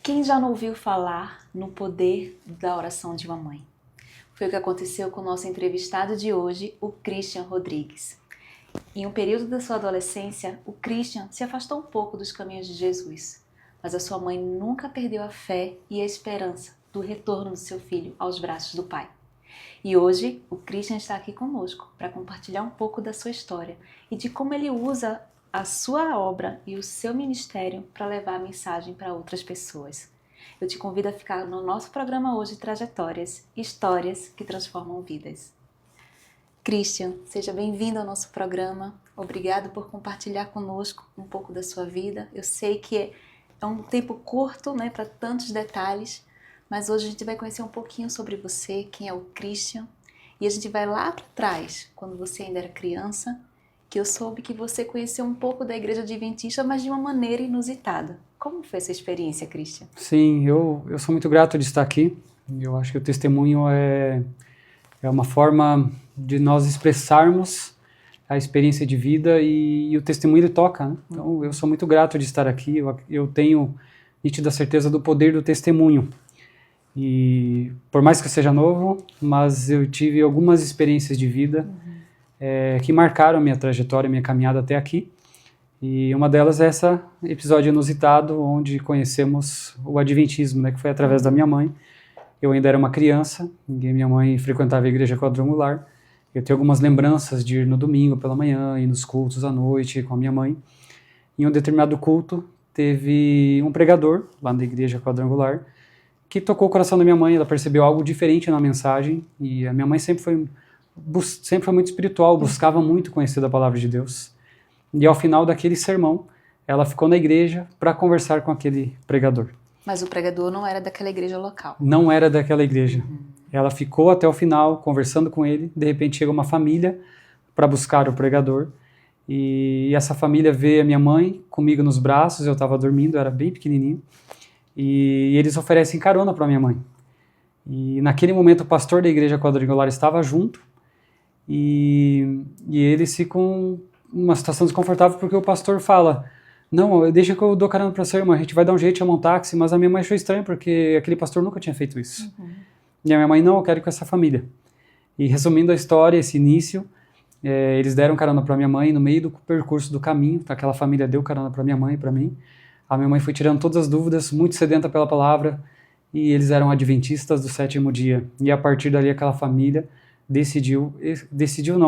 Quem já não ouviu falar no poder da oração de uma mãe? Foi o que aconteceu com o nosso entrevistado de hoje, o Christian Rodrigues. Em um período da sua adolescência, o Christian se afastou um pouco dos caminhos de Jesus, mas a sua mãe nunca perdeu a fé e a esperança do retorno do seu filho aos braços do Pai. E hoje, o Christian está aqui conosco para compartilhar um pouco da sua história e de como ele usa a sua obra e o seu ministério para levar a mensagem para outras pessoas. Eu te convido a ficar no nosso programa hoje, Trajetórias, Histórias que Transformam Vidas. Christian, seja bem-vindo ao nosso programa. Obrigado por compartilhar conosco um pouco da sua vida. Eu sei que é um tempo curto, né, para tantos detalhes, mas hoje a gente vai conhecer um pouquinho sobre você, quem é o Christian, e a gente vai lá para trás, quando você ainda era criança, que eu soube que você conheceu um pouco da Igreja Adventista, mas de uma maneira inusitada. Como foi essa experiência, Christian? Sim, eu sou muito grato de estar aqui. Eu acho que o testemunho é uma forma de nós expressarmos a experiência de vida e o testemunho ele toca, né? Então, eu sou muito grato de estar aqui. Eu tenho nítida certeza do poder do testemunho. E por mais que eu seja novo, mas eu tive algumas experiências de vida que marcaram a minha trajetória, a minha caminhada até aqui. E uma delas é esse episódio inusitado, onde conhecemos o Adventismo, né, que foi através da minha mãe. Eu ainda era uma criança, minha mãe frequentava a igreja quadrangular. Eu tenho algumas lembranças de ir no domingo pela manhã, ir nos cultos à noite com a minha mãe. Em um determinado culto, teve um pregador lá na igreja quadrangular que tocou o coração da minha mãe. Ela percebeu algo diferente na mensagem, e a minha mãe sempre foi muito espiritual, buscava muito conhecer da palavra de Deus. E ao final daquele sermão, ela ficou na igreja para conversar com aquele pregador. Mas o pregador não era daquela igreja local? Não era daquela igreja. Ela ficou até o final conversando com ele. De repente chega uma família para buscar o pregador. E essa família vê a minha mãe comigo nos braços. Eu estava dormindo, eu era bem pequenininho. E eles oferecem carona para minha mãe. E naquele momento o pastor da igreja quadrangular estava junto. E eles ficam numa situação desconfortável porque o pastor fala: não, deixa que eu dou carona pra sua irmã, a gente vai dar um jeito de chamar um táxi. Mas a minha mãe achou estranho porque aquele pastor nunca tinha feito isso. E a minha mãe: não, eu quero ir com essa família. E resumindo a história, esse início, eles deram carona pra minha mãe no meio do percurso do caminho. Aquela família deu carona pra minha mãe e pra mim. A minha mãe foi tirando todas as dúvidas, muito sedenta pela palavra, e eles eram adventistas do sétimo dia. E a partir dali aquela família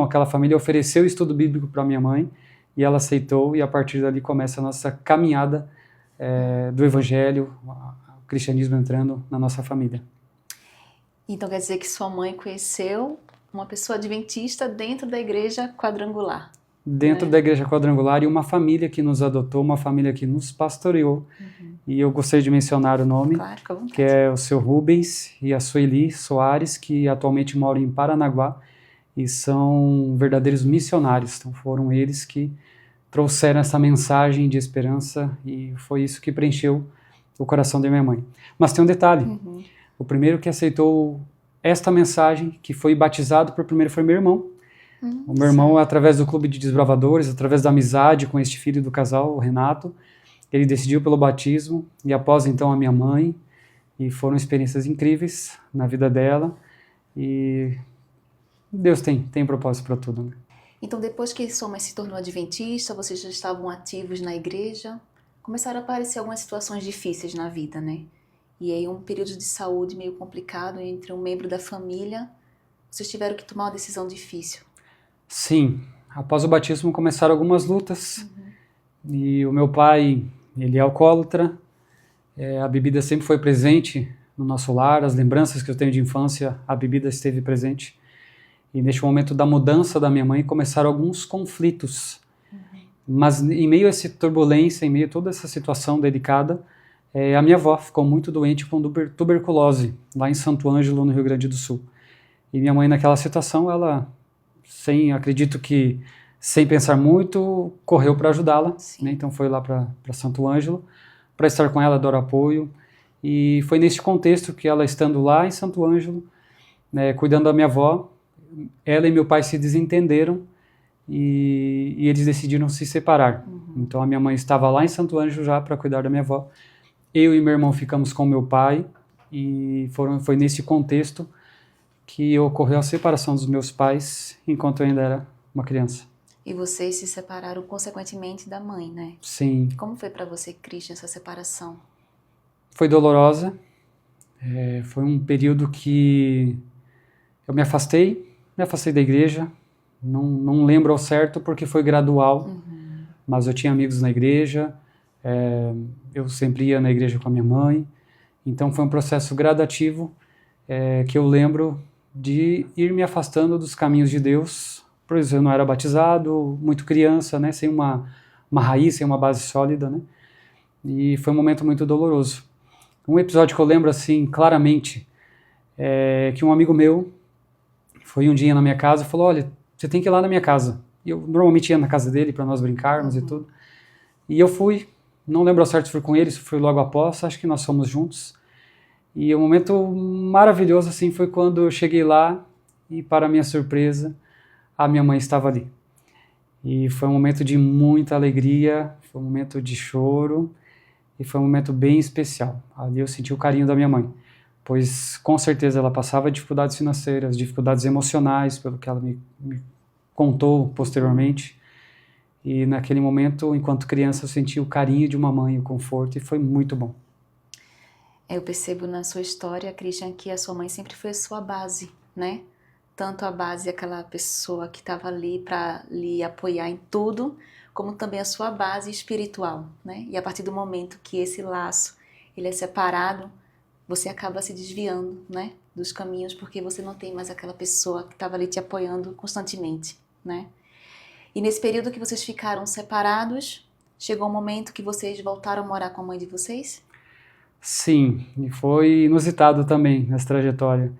aquela família ofereceu estudo bíblico para minha mãe, e ela aceitou, e a partir dali começa a nossa caminhada do evangelho, o cristianismo entrando na nossa família. Então quer dizer que sua mãe conheceu uma pessoa adventista dentro da igreja quadrangular? Dentro da igreja quadrangular, e uma família que nos adotou, uma família que nos pastoreou. E eu gostaria de mencionar o nome, claro, que é o seu Rubens e a Sueli Soares, que atualmente moram em Paranaguá e são verdadeiros missionários. Então foram eles que trouxeram essa mensagem de esperança, e foi isso que preencheu o coração da minha mãe. Mas tem um detalhe: o primeiro que aceitou esta mensagem, que foi batizado por primeiro, foi meu irmão. O meu irmão, através do clube de desbravadores, através da amizade com este filho do casal, o Renato, ele decidiu pelo batismo, e após então a minha mãe, e foram experiências incríveis na vida dela, e Deus tem propósito para tudo, né? Então depois que sua mãe se tornou adventista, vocês já estavam ativos na igreja, começaram a aparecer algumas situações difíceis na vida, né? E aí um período de saúde meio complicado entre um membro da família, vocês tiveram que tomar uma decisão difícil. Sim, após o batismo começaram algumas lutas, e o meu pai, ele é alcoólatra, a bebida sempre foi presente no nosso lar, as lembranças que eu tenho de infância, a bebida esteve presente, e neste momento da mudança da minha mãe começaram alguns conflitos, mas em meio a essa turbulência, em meio a toda essa situação delicada, a minha avó ficou muito doente com tuberculose, lá em Santo Ângelo, no Rio Grande do Sul, e minha mãe naquela situação, ela... acredito que sem pensar muito, correu para ajudá-la, né? Então foi lá para Santo Ângelo, para estar com ela, dar apoio, e foi neste contexto que ela, estando lá em Santo Ângelo, né, cuidando da minha avó, ela e meu pai se desentenderam, e eles decidiram se separar. Então a minha mãe estava lá em Santo Ângelo já para cuidar da minha avó, eu e meu irmão ficamos com meu pai e foi nesse contexto que ocorreu a separação dos meus pais enquanto eu ainda era uma criança. E vocês se separaram consequentemente da mãe, né? Sim. Como foi para você, Christian, essa separação? Foi dolorosa. Foi um período que eu me afastei da igreja. Não lembro ao certo porque foi gradual, mas eu tinha amigos na igreja, eu sempre ia na igreja com a minha mãe, então foi um processo gradativo que eu lembro de ir me afastando dos caminhos de Deus, pois eu não era batizado, muito criança, né, sem uma raiz, sem uma base sólida, né, e foi um momento muito doloroso. Um episódio que eu lembro assim claramente é que um amigo meu foi um dia na minha casa e falou, olha, você tem que ir lá na minha casa. E eu normalmente ia na casa dele para nós brincarmos e tudo. E eu fui, não lembro ao certo se fui com ele, se fui logo após, acho que nós fomos juntos. E o momento maravilhoso assim foi quando eu cheguei lá e, para minha surpresa, a minha mãe estava ali. E foi um momento de muita alegria, foi um momento de choro e foi um momento bem especial. Ali eu senti o carinho da minha mãe, pois com certeza ela passava dificuldades financeiras, dificuldades emocionais, pelo que ela me contou posteriormente. E naquele momento, enquanto criança, eu senti o carinho de uma mãe, o conforto, e foi muito bom. Eu percebo na sua história, Christian, que a sua mãe sempre foi a sua base, né? Tanto a base, aquela pessoa que estava ali para lhe apoiar em tudo, como também a sua base espiritual, né? E a partir do momento que esse laço ele é separado, você acaba se desviando, né, dos caminhos, porque você não tem mais aquela pessoa que estava ali te apoiando constantemente, né? E nesse período que vocês ficaram separados, chegou um momento que vocês voltaram a morar com a mãe de vocês? Sim, e foi inusitado também nessa trajetória.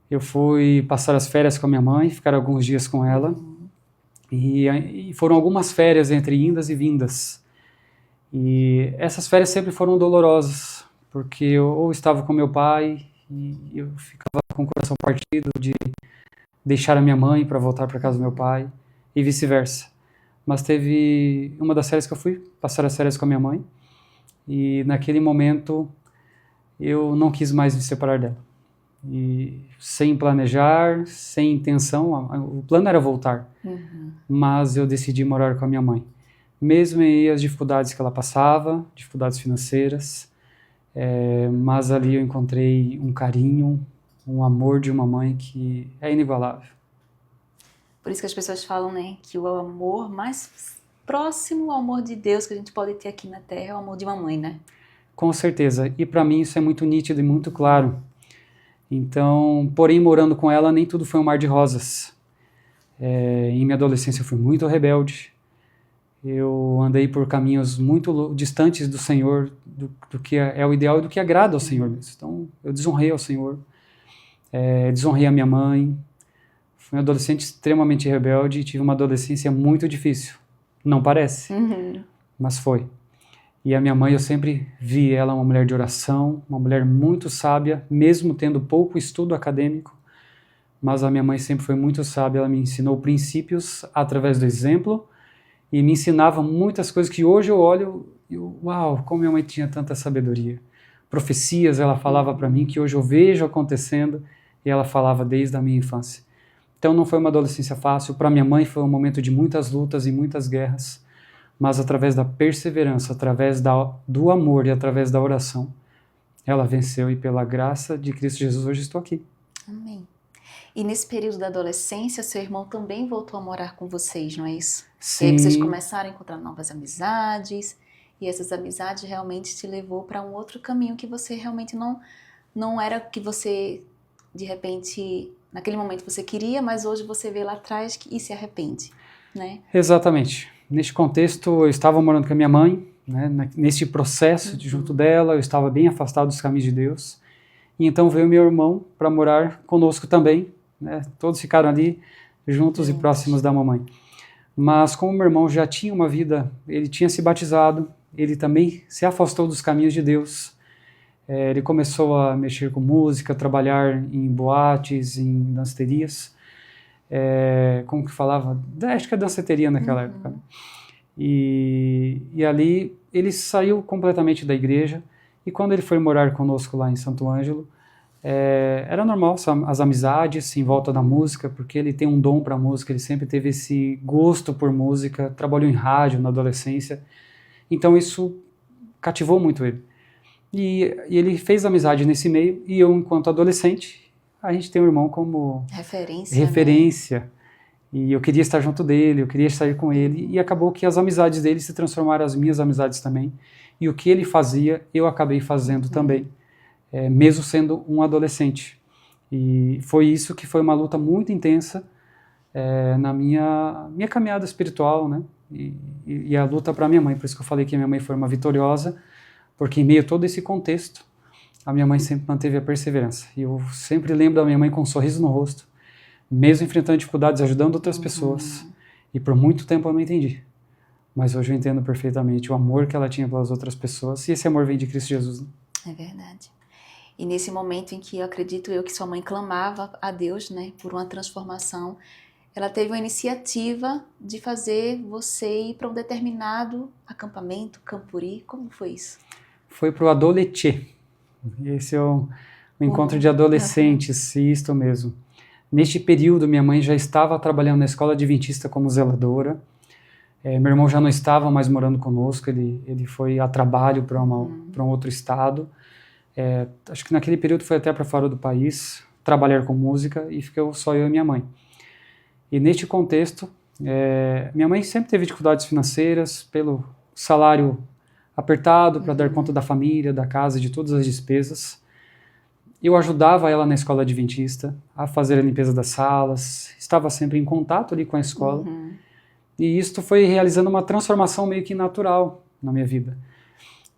Eu fui passar as férias com a minha mãe, ficar alguns dias com ela, e foram algumas férias entre indas e vindas. E essas férias sempre foram dolorosas, porque eu ou estava com meu pai e eu ficava com o coração partido de deixar a minha mãe para voltar para casa do meu pai e vice-versa. Mas teve uma das férias que eu fui passar as férias com a minha mãe e naquele momento eu não quis mais me separar dela. E sem planejar, sem intenção, o plano era voltar, mas eu decidi morar com a minha mãe. Mesmo em as dificuldades que ela passava, dificuldades financeiras, mas ali eu encontrei um carinho, um amor de uma mãe que é inigualável. Por isso que as pessoas falam, né, que o amor mais próximo ao amor de Deus que a gente pode ter aqui na Terra é o amor de uma mãe, né? Com certeza, e para mim isso é muito nítido e muito claro. Então, porém, morando com ela, nem tudo foi um mar de rosas. Em minha adolescência eu fui muito rebelde, eu andei por caminhos muito distantes do Senhor, do que é o ideal e do que agrada ao Senhor mesmo. Então, eu desonrei ao Senhor, desonrei a minha mãe, fui um adolescente extremamente rebelde e tive uma adolescência muito difícil. Não parece, mas foi. E a minha mãe, eu sempre vi ela uma mulher de oração, uma mulher muito sábia, mesmo tendo pouco estudo acadêmico, mas a minha mãe sempre foi muito sábia, ela me ensinou princípios através do exemplo e me ensinava muitas coisas que hoje eu olho e uau, como minha mãe tinha tanta sabedoria. Profecias ela falava para mim que hoje eu vejo acontecendo e ela falava desde a minha infância. Então não foi uma adolescência fácil, para minha mãe foi um momento de muitas lutas e muitas guerras, mas através da perseverança, através do amor e através da oração, ela venceu e pela graça de Cristo Jesus hoje estou aqui. Amém. E nesse período da adolescência, seu irmão também voltou a morar com vocês, não é isso? Sim. E aí vocês começaram a encontrar novas amizades, e essas amizades realmente te levou para um outro caminho que você realmente não era o que você, de repente, naquele momento você queria, mas hoje você vê lá atrás e se arrepende, né? Exatamente. Neste contexto, eu estava morando com a minha mãe, né, nesse processo de junto dela, eu estava bem afastado dos caminhos de Deus, e então veio meu irmão para morar conosco também, né, todos ficaram ali juntos e próximos da mamãe. Mas como meu irmão já tinha uma vida, ele tinha se batizado, ele também se afastou dos caminhos de Deus, ele começou a mexer com música, trabalhar em boates, em danceterias, como que falava? Acho que é danceteria naquela época. Né? E ali ele saiu completamente da igreja E quando ele foi morar conosco lá em Santo Ângelo, era normal as amizades em volta da música, porque ele tem um dom para música, ele sempre teve esse gosto por música, trabalhou em rádio na adolescência, então isso cativou muito ele. E ele fez amizade nesse meio, e eu, enquanto adolescente, a gente tem um irmão como referência. Né? E eu queria estar junto dele, eu queria estar com ele, e acabou que as amizades dele se transformaram as minhas amizades também, e o que ele fazia, eu acabei fazendo também, mesmo sendo um adolescente. E foi isso que foi uma luta muito intensa na minha caminhada espiritual, né? E a luta para minha mãe, por isso que eu falei que a minha mãe foi uma vitoriosa, porque em meio a todo esse contexto, a minha mãe sempre manteve a perseverança. E eu sempre lembro da minha mãe com um sorriso no rosto, mesmo enfrentando dificuldades, ajudando outras pessoas. E por muito tempo eu não entendi. Mas hoje eu entendo perfeitamente o amor que ela tinha pelas outras pessoas. E esse amor vem de Cristo Jesus. Né? É verdade. E nesse momento em que eu acredito que sua mãe clamava a Deus, né, por uma transformação, ela teve uma iniciativa de fazer você ir para um determinado acampamento, Campuri. Como foi isso? Foi para o Adoletê. Esse é o encontro de adolescentes, isto mesmo. Neste período, minha mãe já estava trabalhando na escola adventista como zeladora. Meu irmão já não estava mais morando conosco, ele foi a trabalho para um outro estado. Acho que naquele período foi até para fora do país, trabalhar com música, e ficou só eu e minha mãe. E neste contexto, minha mãe sempre teve dificuldades financeiras, pelo salário apertado para dar conta da família, da casa, de todas as despesas. Eu ajudava ela na escola adventista a fazer a limpeza das salas, estava sempre em contato ali com a escola. E isto foi realizando uma transformação meio que natural na minha vida.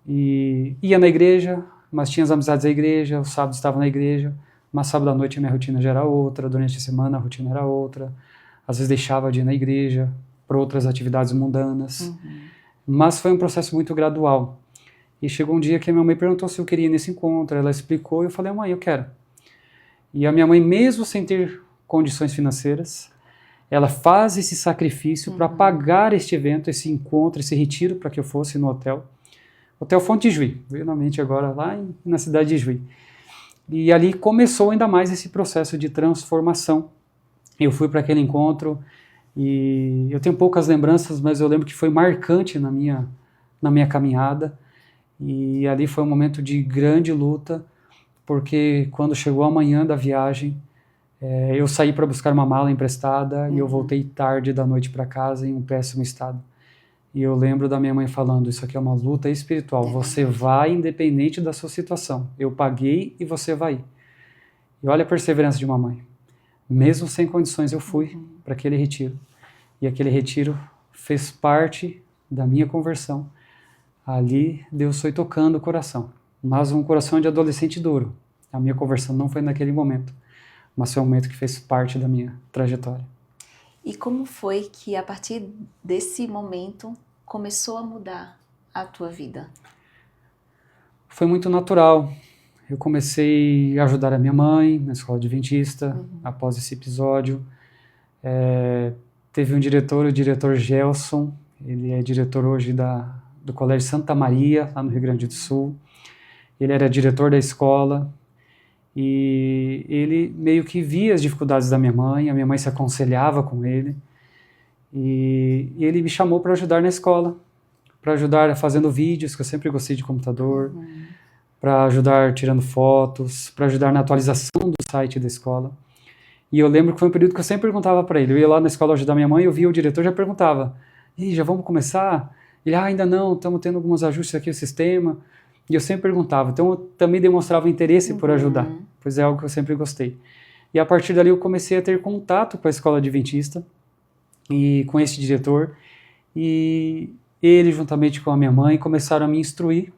E ia na igreja, mas tinha as amizades da igreja, o sábado estava na igreja, mas sábado à noite a minha rotina já era outra, durante a semana a rotina era outra. Às vezes deixava de ir na igreja para outras atividades mundanas. Mas foi um processo muito gradual. E chegou um dia que a minha mãe perguntou se eu queria ir nesse encontro, ela explicou e eu falei, mãe, eu quero. E a minha mãe, mesmo sem ter condições financeiras, ela faz esse sacrifício para pagar este evento, esse encontro, esse retiro para que eu fosse no hotel. Hotel Fonte de Juí, veio na mente agora lá na cidade de Juí. E ali começou ainda mais esse processo de transformação. Eu fui para aquele encontro e eu tenho poucas lembranças, mas eu lembro que foi marcante na minha caminhada. E ali foi um momento de grande luta, porque quando chegou a manhã da viagem, eu saí para buscar uma mala emprestada e eu voltei tarde da noite para casa em um péssimo estado. E eu lembro da minha mãe falando, isso aqui é uma luta espiritual, você vai independente da sua situação. Eu paguei e você vai. E olha a perseverança de uma mãe. Mesmo sem condições, eu fui para aquele retiro. E aquele retiro fez parte da minha conversão. Ali, Deus foi tocando o coração. Mas um coração de adolescente duro. A minha conversão não foi naquele momento, mas foi um momento que fez parte da minha trajetória. E como foi que, a partir desse momento, começou a mudar a tua vida? Foi muito natural. Eu comecei a ajudar a minha mãe na escola adventista, após esse episódio. Teve um diretor, o diretor Gelson, ele é diretor hoje do Colégio Santa Maria, lá no Rio Grande do Sul. Ele era diretor da escola e ele meio que via as dificuldades da minha mãe, a minha mãe se aconselhava com ele e ele me chamou para ajudar na escola, para ajudar fazendo vídeos, que eu sempre gostei de computador, para ajudar tirando fotos, para ajudar na atualização do site da escola. E eu lembro que foi um período que eu sempre perguntava para ele, eu ia lá na escola ajudar minha mãe, eu via o diretor, já perguntava, e já vamos começar? Ele, ainda não, estamos tendo alguns ajustes aqui no sistema. E eu sempre perguntava, então eu também demonstrava interesse por ajudar, pois é algo que eu sempre gostei. E a partir dali eu comecei a ter contato com a escola adventista e com esse diretor, e ele, juntamente com a minha mãe, começaram a me instruir,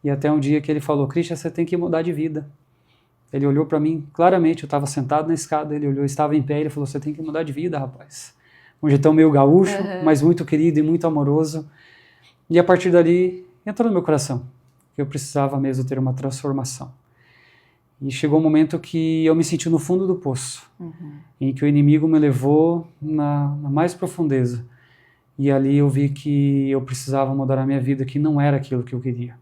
e até um dia que ele falou, Christian, você tem que mudar de vida. Ele olhou para mim, claramente, eu estava sentado na escada, ele olhou, estava em pé, e ele falou, você tem que mudar de vida, rapaz. Um jeitão meio gaúcho, mas muito querido e muito amoroso. E a partir dali, entrou no meu coração, que eu precisava mesmo ter uma transformação. E chegou um momento que eu me senti no fundo do poço, em que o inimigo me levou na mais profundeza. E ali eu vi que eu precisava mudar a minha vida, que não era aquilo que eu queria.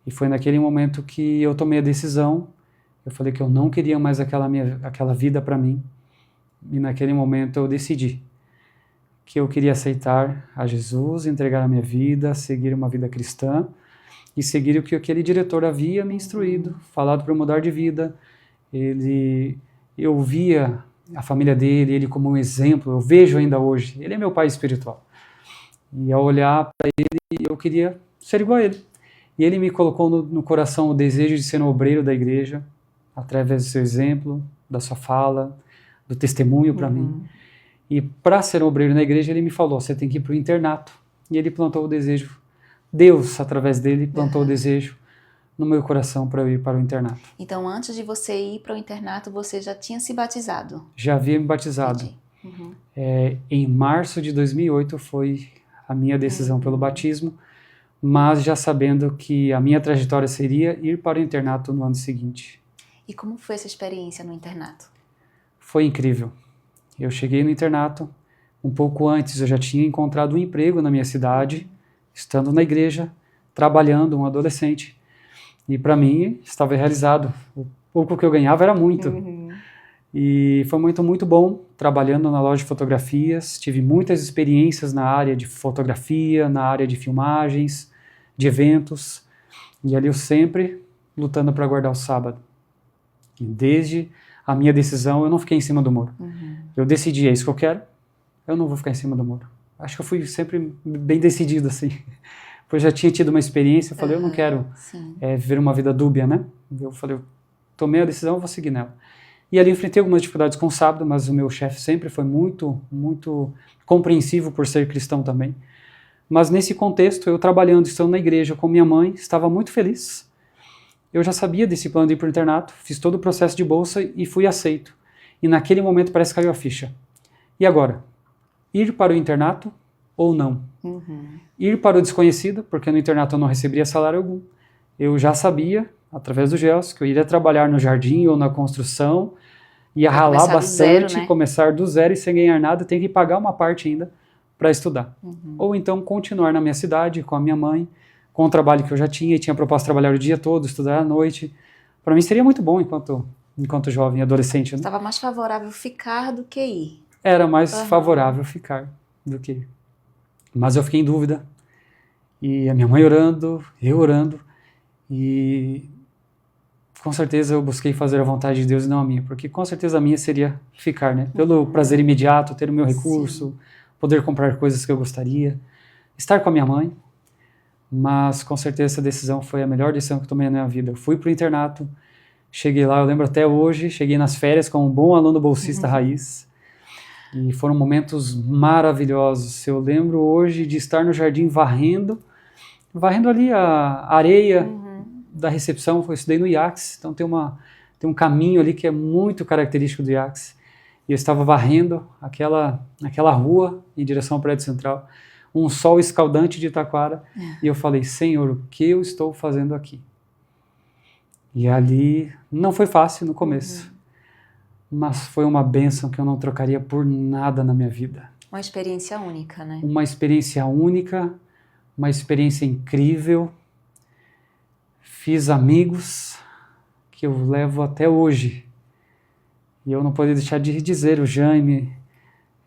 E foi naquele momento que eu tomei a decisão. Eu falei que eu não queria mais aquela vida para mim. E naquele momento eu decidi que eu queria aceitar a Jesus, entregar a minha vida, seguir uma vida cristã e seguir o que aquele diretor havia me instruído, falado para eu mudar de vida. Eu via a família dele, ele como um exemplo, eu vejo ainda hoje, ele é meu pai espiritual. E ao olhar para ele, eu queria ser igual a ele. E ele me colocou no coração o desejo de ser um obreiro da igreja, através do seu exemplo, da sua fala, do testemunho para mim. E para ser um obreiro na igreja, ele me falou, você tem que ir para o internato. E ele plantou o desejo, Deus, através dele, plantou o desejo no meu coração para eu ir para o internato. Então, antes de você ir para o internato, você já tinha se batizado? Já havia me batizado. Em março de 2008 foi a minha decisão pelo batismo, mas já sabendo que a minha trajetória seria ir para o internato no ano seguinte. E como foi essa experiência no internato? Foi incrível. Eu cheguei no internato, um pouco antes eu já tinha encontrado um emprego na minha cidade, estando na igreja, trabalhando, um adolescente. E para mim, estava realizado. O pouco que eu ganhava era muito. E foi muito bom, trabalhando na loja de fotografias. Tive muitas experiências na área de fotografia, na área de filmagens, de eventos. E ali eu sempre lutando para guardar o sábado. E desde a minha decisão, eu não fiquei em cima do muro. Eu decidi, é isso que eu quero, eu não vou ficar em cima do muro. Acho que eu fui sempre bem decidido, assim. Pois já tinha tido uma experiência, eu falei, eu não quero viver uma vida dúbia, né? Eu falei, eu tomei a decisão, eu vou seguir nela. E ali enfrentei algumas dificuldades com o sábado, mas o meu chefe sempre foi muito compreensivo por ser cristão também. Mas nesse contexto, eu trabalhando, estando na igreja com minha mãe, estava muito feliz. Eu já sabia desse plano de ir para o internato, fiz todo o processo de bolsa e fui aceito. E naquele momento parece que caiu a ficha. E agora? Ir para o internato ou não? Ir para o desconhecido, porque no internato eu não receberia salário algum. Eu já sabia, através do Gelson, que eu iria trabalhar no jardim ou na construção, ia ralar bastante, zero, né? Começar do zero e sem ganhar nada, tem que pagar uma parte ainda para estudar. Ou então continuar na minha cidade, com a minha mãe, com o trabalho que eu já tinha, e tinha proposto trabalhar o dia todo, estudar à noite. Para mim seria muito bom enquanto jovem, adolescente. Né? Estava mais favorável ficar do que ir. Era mais favorável ficar do que ir. Mas eu fiquei em dúvida. E a minha mãe orando, eu orando. E com certeza eu busquei fazer a vontade de Deus e não a minha. Porque com certeza a minha seria ficar, né? Pelo prazer imediato, ter o meu recurso, poder comprar coisas que eu gostaria. Estar com a minha mãe. Mas com certeza essa decisão foi a melhor decisão que eu tomei na minha vida. Eu fui para o internato, cheguei lá, eu lembro até hoje, cheguei nas férias como um bom aluno bolsista raiz, e foram momentos maravilhosos. Eu lembro hoje de estar no jardim varrendo ali a areia da recepção. Eu estudei no IACS, então tem um caminho ali que é muito característico do IACS, e eu estava varrendo aquela rua em direção ao prédio central, um sol escaldante de Taquara, e eu falei, Senhor, o que eu estou fazendo aqui? E ali não foi fácil no começo, mas foi uma bênção que eu não trocaria por nada na minha vida. Uma experiência única, né? Uma experiência única, uma experiência incrível. Fiz amigos que eu levo até hoje. E eu não poderia deixar de dizer o Jaime,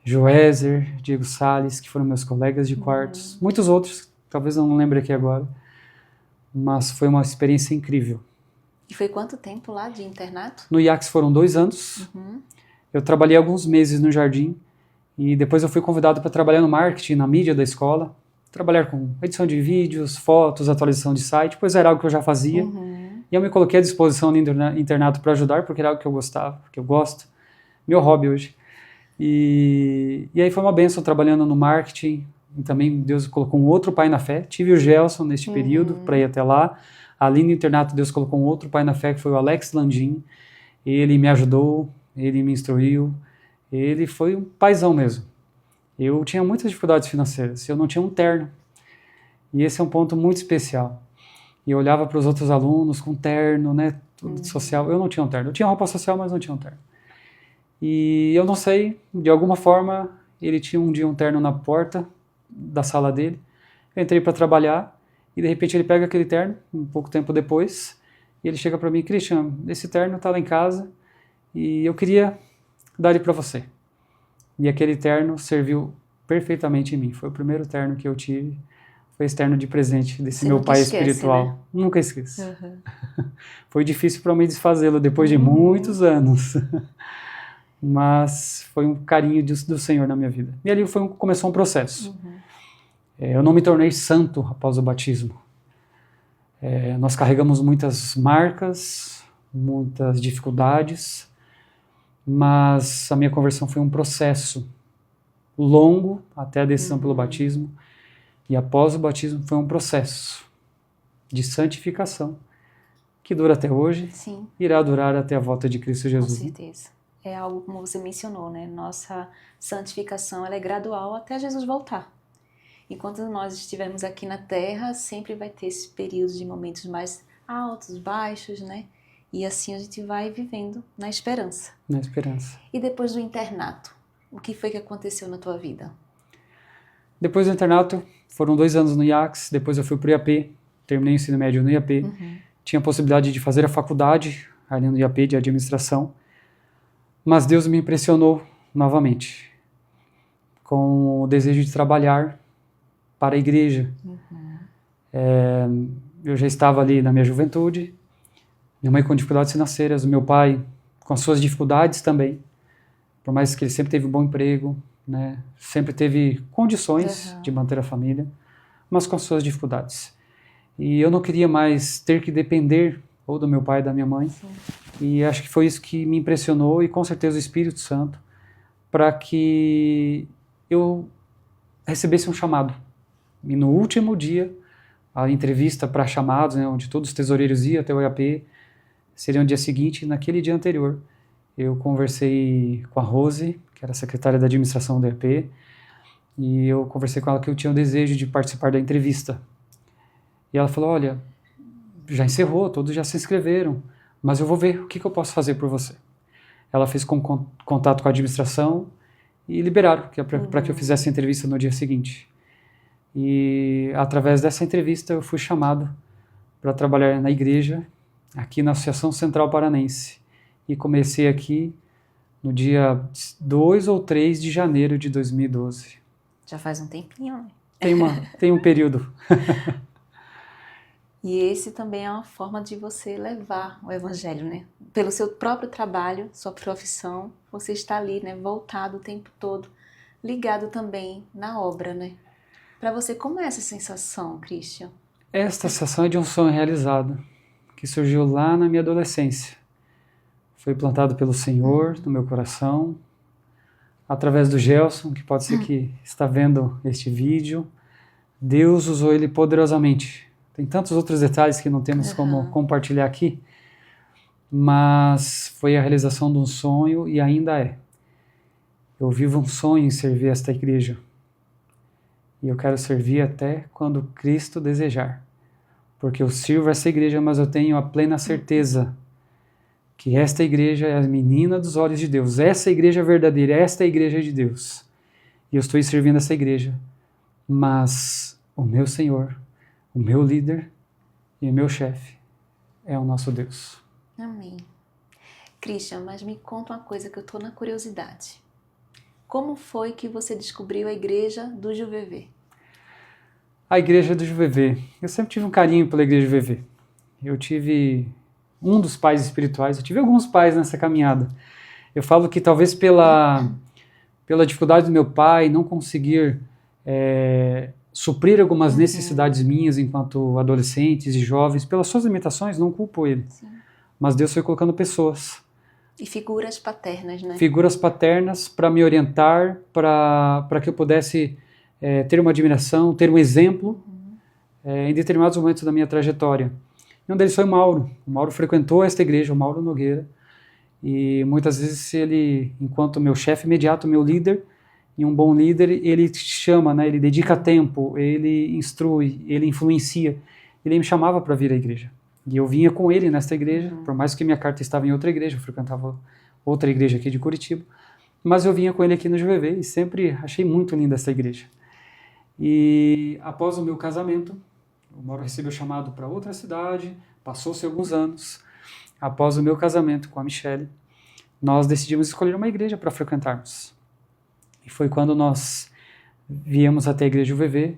Joézer, Diego Salles, que foram meus colegas de quartos, muitos outros, talvez eu não lembre aqui agora, mas foi uma experiência incrível. E foi quanto tempo lá de internato? No IACS foram 2 anos, eu trabalhei alguns meses no jardim, e depois eu fui convidado para trabalhar no marketing, na mídia da escola, trabalhar com edição de vídeos, fotos, atualização de site, pois era algo que eu já fazia, e eu me coloquei à disposição no internato para ajudar, porque era algo que eu gostava, que eu gosto, meu hobby hoje. E aí foi uma bênção trabalhando no marketing, e também Deus colocou um outro pai na fé. Tive o Gelson neste período para ir até lá. Ali no internato Deus colocou um outro pai na fé, que foi o Alex Landim. Ele me ajudou, ele me instruiu, ele foi um paizão mesmo. Eu tinha muitas dificuldades financeiras, eu não tinha um terno. E esse é um ponto muito especial. E eu olhava para os outros alunos com terno, né, tudo social. Eu não tinha um terno. Eu tinha roupa social, mas não tinha um terno. E eu não sei, de alguma forma, ele tinha um dia um terno na porta da sala dele. Eu entrei para trabalhar e de repente ele pega aquele terno, um pouco tempo depois, e ele chega para mim: Christian, esse terno está lá em casa e eu queria dar ele para você. E aquele terno serviu perfeitamente em mim. Foi o primeiro terno que eu tive, foi esse terno de presente desse meu pai espiritual. Né? Nunca esqueço. Foi difícil para mim desfazê-lo depois de muitos anos. Mas foi um carinho do Senhor na minha vida. E ali começou um processo. Eu não me tornei santo após o batismo. Nós carregamos muitas marcas, muitas dificuldades, mas a minha conversão foi um processo longo até a decisão pelo batismo, e após o batismo foi um processo de santificação que dura até hoje. Sim. Irá durar até a volta de Cristo Jesus. Com certeza. É algo como você mencionou, né? Nossa santificação ela é gradual até Jesus voltar. Enquanto nós estivermos aqui na Terra, sempre vai ter esses períodos de momentos mais altos, baixos, né? E assim a gente vai vivendo na esperança. Na esperança. E depois do internato, o que foi que aconteceu na tua vida? Depois do internato, foram 2 anos no IACS, depois eu fui para o IAP, terminei o ensino médio no IAP, tinha a possibilidade de fazer a faculdade ali no IAP de administração, mas Deus me impressionou novamente com o desejo de trabalhar para a igreja. Eu já estava ali na minha juventude, minha mãe com dificuldades financeiras, o meu pai com as suas dificuldades também, por mais que ele sempre teve um bom emprego, né, sempre teve condições de manter a família, mas com as suas dificuldades. E eu não queria mais ter que depender ou do meu pai ou da minha mãe. Sim. E acho que foi isso que me impressionou, e com certeza o Espírito Santo, para que eu recebesse um chamado. E no último dia, a entrevista para chamados, né, onde todos os tesoureiros iam até o IAP, seria no dia seguinte. Naquele dia anterior, eu conversei com a Rose, que era a secretária da administração do IAP, e eu conversei com ela que eu tinha o desejo de participar da entrevista. E ela falou: olha, já encerrou, todos já se inscreveram, mas eu vou ver o que eu posso fazer por você. Ela fez contato com a administração e liberaram para que eu fizesse a entrevista no dia seguinte. E através dessa entrevista eu fui chamado para trabalhar na igreja, aqui na Associação Central Paranense. E comecei aqui no dia 2 ou 3 de janeiro de 2012. Já faz um tempinho, né? Tem um período. E esse também é uma forma de você levar o evangelho, né? Pelo seu próprio trabalho, sua profissão, você está ali, né? Voltado o tempo todo, ligado também na obra, né? Para você, como é essa sensação, Christian? Esta sensação é de um sonho realizado, que surgiu lá na minha adolescência. Foi plantado pelo Senhor no meu coração, através do Gelson, que pode ser que está vendo este vídeo. Deus usou ele poderosamente. Tem tantos outros detalhes que não temos como compartilhar aqui, mas foi a realização de um sonho e ainda é. Eu vivo um sonho em servir esta igreja. E eu quero servir até quando Cristo desejar. Porque eu sirvo essa igreja, mas eu tenho a plena certeza que esta igreja é a menina dos olhos de Deus. Essa igreja é verdadeira, esta é a igreja de Deus. E eu estou servindo essa igreja. Mas o meu Senhor, o meu líder e o meu chefe é o nosso Deus. Amém. Christian, mas me conta uma coisa que eu estou na curiosidade. Como foi que você descobriu a igreja do JUVV? A igreja do JUVV. Eu sempre tive um carinho pela igreja do JUVV. Eu tive um dos pais espirituais, eu tive alguns pais nessa caminhada. Eu falo que talvez pela dificuldade do meu pai não conseguir suprir algumas necessidades minhas enquanto adolescentes e jovens, pelas suas limitações, não culpo ele. Sim. Mas Deus foi colocando pessoas. E figuras paternas, né? Figuras paternas para me orientar, para que eu pudesse ter uma admiração, ter um exemplo em determinados momentos da minha trajetória. E um deles foi o Mauro. O Mauro frequentou esta igreja, o Mauro Nogueira, e muitas vezes ele, enquanto meu chefe imediato, meu líder, e um bom líder, ele chama, né? Ele dedica tempo, ele instrui, ele influencia. Ele me chamava para vir à igreja. E eu vinha com ele nesta igreja, por mais que minha carta estava em outra igreja, eu frequentava outra igreja aqui de Curitiba, mas eu vinha com ele aqui no JUVV e sempre achei muito linda essa igreja. E após o meu casamento, O Mauro recebeu chamado para outra cidade, passou-se alguns anos. Após o meu casamento com a Michele, nós decidimos escolher uma igreja para frequentarmos. E foi quando nós viemos até a igreja UVV.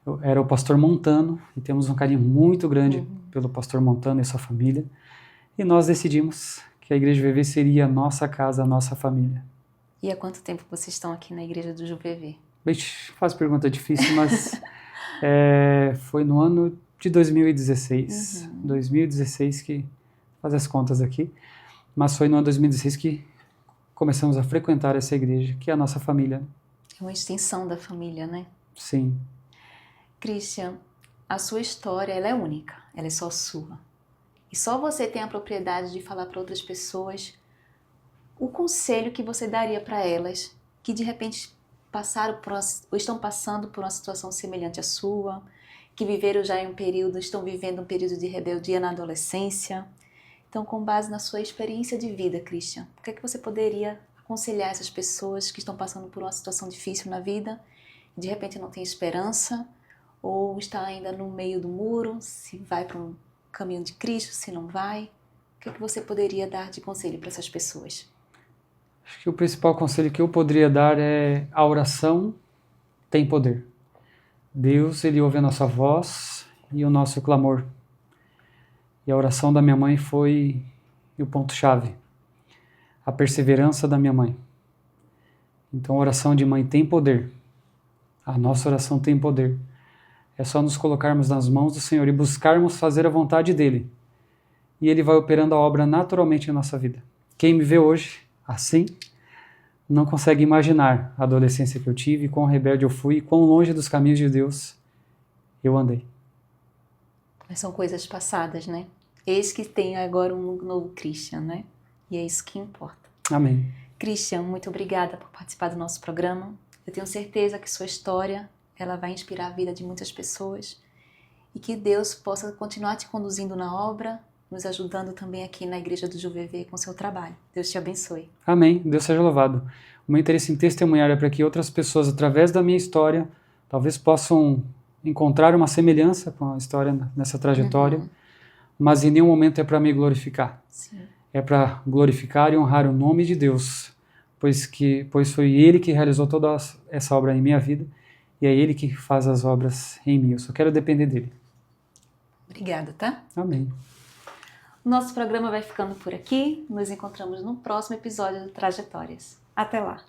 Eu era o pastor Montano, e temos um carinho muito grande pelo pastor Montano e sua família. E nós decidimos que a igreja UVV seria a nossa casa, a nossa família. E há quanto tempo vocês estão aqui na igreja do UVV? Bicho, faz pergunta difícil, mas foi no ano de 2016. 2016 que... Faz as contas aqui. Mas foi no ano 2016 que começamos a frequentar essa igreja, que é a nossa família. É uma extensão da família, né? Sim. Christian, a sua história ela é única, ela é só sua. E só você tem a propriedade de falar para outras pessoas o conselho que você daria para elas que de repente passaram por ou estão passando por uma situação semelhante à sua, que viveram já em um período, estão vivendo um período de rebeldia na adolescência. Então, com base na sua experiência de vida, Christian, o que é que você poderia aconselhar essas pessoas que estão passando por uma situação difícil na vida, de repente não tem esperança, ou está ainda no meio do muro, se vai para um caminho de Cristo, se não vai? O que é que você poderia dar de conselho para essas pessoas? Acho que o principal conselho que eu poderia dar é: a oração tem poder. Deus, Ele ouve a nossa voz e o nosso clamor. E a oração da minha mãe foi o ponto-chave. A perseverança da minha mãe. Então a oração de mãe tem poder. A nossa oração tem poder. É só nos colocarmos nas mãos do Senhor e buscarmos fazer a vontade dEle. E Ele vai operando a obra naturalmente em nossa vida. Quem me vê hoje, assim, não consegue imaginar a adolescência que eu tive, quão rebelde eu fui e quão longe dos caminhos de Deus eu andei. Mas são coisas passadas, né? Eis que tem agora um novo Christian, né? E é isso que importa. Amém. Christian, muito obrigada por participar do nosso programa. Eu tenho certeza que sua história ela vai inspirar a vida de muitas pessoas e que Deus possa continuar te conduzindo na obra, nos ajudando também aqui na Igreja do UVV com seu trabalho. Deus te abençoe. Amém. Deus seja louvado. O meu interesse em testemunhar é para que outras pessoas, através da minha história, talvez possam encontrar uma semelhança com a história nessa trajetória, mas em nenhum momento é para me glorificar. Sim. É para glorificar e honrar o nome de Deus, pois foi Ele que realizou toda essa obra em minha vida e é Ele que faz as obras em mim. Eu só quero depender dEle. Obrigada, tá? Amém. O nosso programa vai ficando por aqui. Nos encontramos no próximo episódio do Trajetórias. Até lá!